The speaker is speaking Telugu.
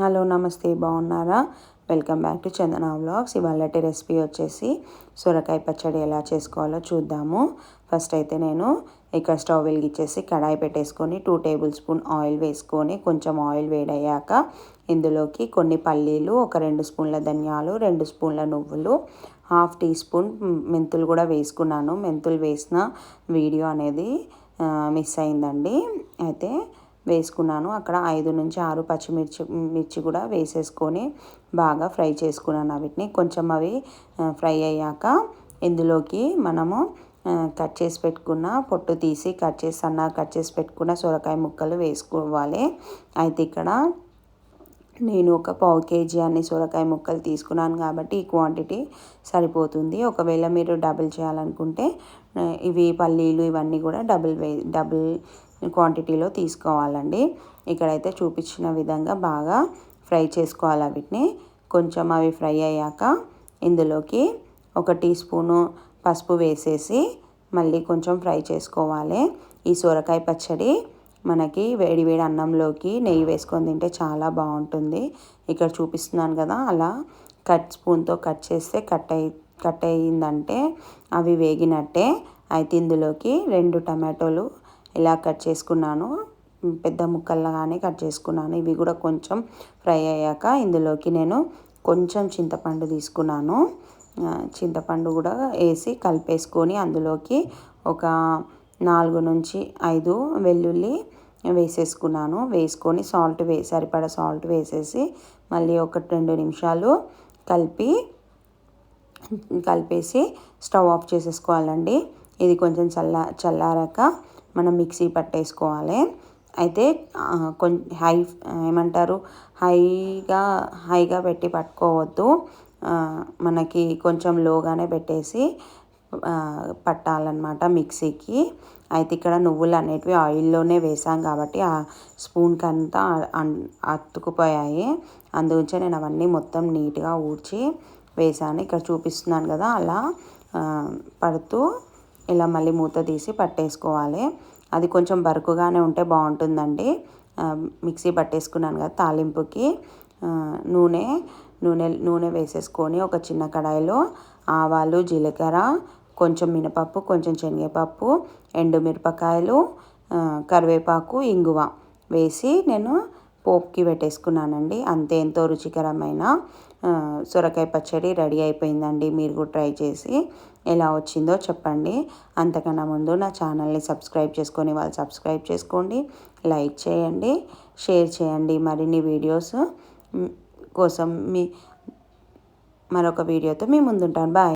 హలో నమస్తే, బాగున్నారా? Welcome back to Chandana vlogs. ఇవాళటి రెసిపీ వచ్చేసి సొరకాయ పచ్చడి ఎలా చేసుకోవాలో చూద్దాము. ఫస్ట్ అయితే నేను ఇక్కడ స్టవ్ వెలిగించేసి కడాయి పెట్టేసుకొని 2 టేబుల్ స్పూన్ ఆయిల్ వేసుకొని కొంచెం ఆయిల్ వేడయ్యాక ఇందులోకి కొన్ని పల్లీలు, ఒక 2 స్పూన్ల ధనియాలు, 2 స్పూన్ల నువ్వులు, 1/2 టీ స్పూన్ మెంతులు కూడా వేసుకున్నాను. మెంతులు వేసిన వీడియో అనేది మిస్ అయిందండి. అయితే వేసుకున్నాను. అక్కడ 5 నుంచి 6 పచ్చిమిర్చి కూడా వేసేసుకొని బాగా ఫ్రై చేసుకున్నాను. వీటిని కొంచెం అవి ఫ్రై అయ్యాక ఇందులోకి మనము కట్ చేసి పెట్టుకున్న పొట్టు తీసి సన్నగా కట్ చేసి పెట్టుకున్న సొరకాయ ముక్కలు వేసుకోవాలి. అయితే ఇక్కడ నేను ఒక 1/2 కేజీ అన్ని సొరకాయ ముక్కలు తీసుకున్నాను కాబట్టి ఈ క్వాంటిటీ సరిపోతుంది. ఒకవేళ మీరు డబుల్ చేయాలనుకుంటే ఇవి పల్లీలు ఇవన్నీ కూడా డబుల్ క్వాంటిటీలో తీసుకోవాలండి. ఇక్కడైతే చూపించిన విధంగా బాగా ఫ్రై చేసుకోవాలి. వీటిని కొంచెం అవి ఫ్రై అయ్యాక ఇందులోకి 1 టీ స్పూను పసుపు వేసేసి మళ్ళీ కొంచెం ఫ్రై చేసుకోవాలి. ఈ సొరకాయ పచ్చడి మనకి వేడి వేడి అన్నంలోకి నెయ్యి వేసుకొని తింటే చాలా బాగుంటుంది. ఇక్కడ చూపిస్తున్నాను కదా, అలా స్పూన్తో కట్ చేస్తే కట్ అయ్యిందంటే అవి వేగినట్టే. అయితే ఇందులోకి 2 టమాటోలు ఇలా కట్ చేసుకున్నాను, పెద్ద ముక్కల్లాగానే కట్ చేసుకున్నాను. ఇవి కూడా కొంచెం ఫ్రై అయ్యాక ఇందులోకి నేను కొంచెం చింతపండు తీసుకున్నాను. చింతపండు కూడా వేసి కలిపేసుకొని అందులోకి ఒక 4 నుంచి 5 వెల్లుల్లి వేసేసుకున్నాను. వేసుకొని సరిపడా సాల్ట్ వేసేసి మళ్ళీ ఒక 2 నిమిషాలు కలిపేసి స్టవ్ ఆఫ్ చేసేసుకోవాలండి. ఇది కొంచెం చల్లారాక మనం మిక్సీ పట్టేసుకోవాలి. అయితే హైగా పెట్టి పట్టుకోవద్దు, మనకి కొంచెం లోగానే పెట్టేసి పట్టాలన్నమాట మిక్సీకి. అయితే ఇక్కడ నువ్వులు అనేటివి ఆయిల్లోనే వేసాం కాబట్టి ఆ స్పూన్కి అంతా అతుకుపోయాయి. అందుగురించి నేను అవన్నీ మొత్తం నీట్గా ఊడ్చి వేసాను. ఇక్కడ చూపిస్తున్నాను కదా, అలా పడుతూ ఇలా మళ్ళీ మూత తీసి పట్టేసుకోవాలి. అది కొంచెం బరుకుగానే ఉంటే బాగుంటుందండి. మిక్సీ పట్టేసుకున్నాను కదా, తాలింపుకి నూనె వేసేసుకొని ఒక చిన్న కడాయిలో ఆవాలు, జీలకర్ర, కొంచెం మినపప్పు, కొంచెం శనగపప్పు, ఎండుమిరపకాయలు, కరివేపాకు, ఇంగువ వేసి నేను పోపుకి పెట్టేసుకున్నానండి. అంతే, ఎంతో రుచికరమైన సొరకాయ పచ్చడి రెడీ అయిపోయిందండి. మీరు కూడా ట్రై చేసి ఎలా వచ్చిందో చెప్పండి. అంతకన్నా ముందు నా ఛానల్ని సబ్స్క్రైబ్ చేసుకొని వాళ్ళు సబ్స్క్రైబ్ చేసుకోండి, లైక్ చేయండి, షేర్ చేయండి. మరిన్ని వీడియోస్ కోసం మరొక వీడియోతో మీ ముందుంటాను. బాయ్.